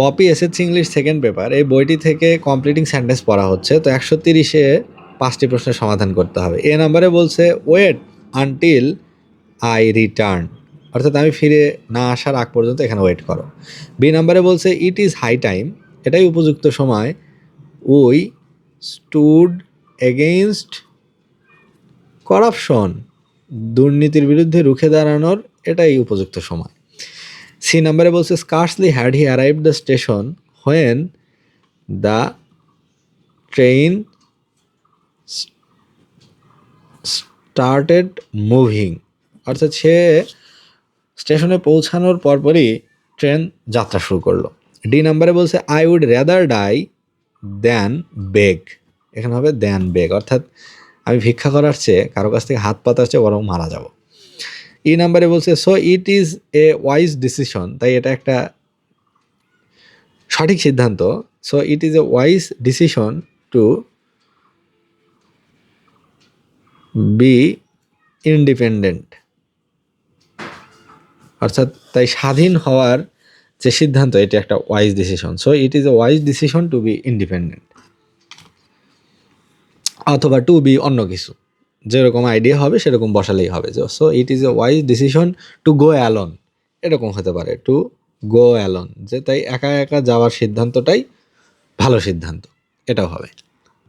Poppy SSC English second paper এই বইটি থেকে কমপ্লিটিং সেন্টেন্স পড়া হচ্ছে। তো 130-এ 5টি প্রশ্নের সমাধান করতে হবে। এ নাম্বারে বলছে ওয়েট আনটিল আই রিটার্ন, অর্থাৎ আমি ফিরে না আসার আগ পর্যন্ত এখানে ওয়েট করো। বি নাম্বারে বলছে ইট ইজ হাই টাইম, এটাই উপযুক্ত সময়। উই স্টুড এগেইনস্ট করাপশন, দুর্নীতির বিরুদ্ধে রুখে দাঁড়ানোর এটাই উপযুক্ত সময়। সি নাম্বারে বলছে scarcely had he arrive the station when the train started moving, অর্থাৎ সে স্টেশনে পৌঁছানোর পরপরই ট্রেন যাত্রা শুরু করলো। ডি নাম্বারে বলছে I would rather die than beg, এখানে হবে দ্যান বেগ, অর্থাৎ আমি ভিক্ষা করার চেয়ে কারো কাছ থেকে হাত পাতার চেয়ে বরং মারা যাব। ই নাম্বারে বলছে so it is a wise decision, তাই এটা একটা সঠিক সিদ্ধান্ত। So it is a wise decision two B independent, অর্থাৎ তাই স্বাধীন হওয়ার যে সিদ্ধান্ত এটি একটা wise decision. So it is a wise decision two B independent, অথবা টু বি অন্য কিছু, যেরকম আইডিয়া হবে সেরকম বসালেই হবে। So it is a wise decision to go alone, এরকম হতে পারে টু গো অ্যালোন, যে তাই একা একা যাওয়ার সিদ্ধান্তটাই ভালো সিদ্ধান্ত, এটাও হবে।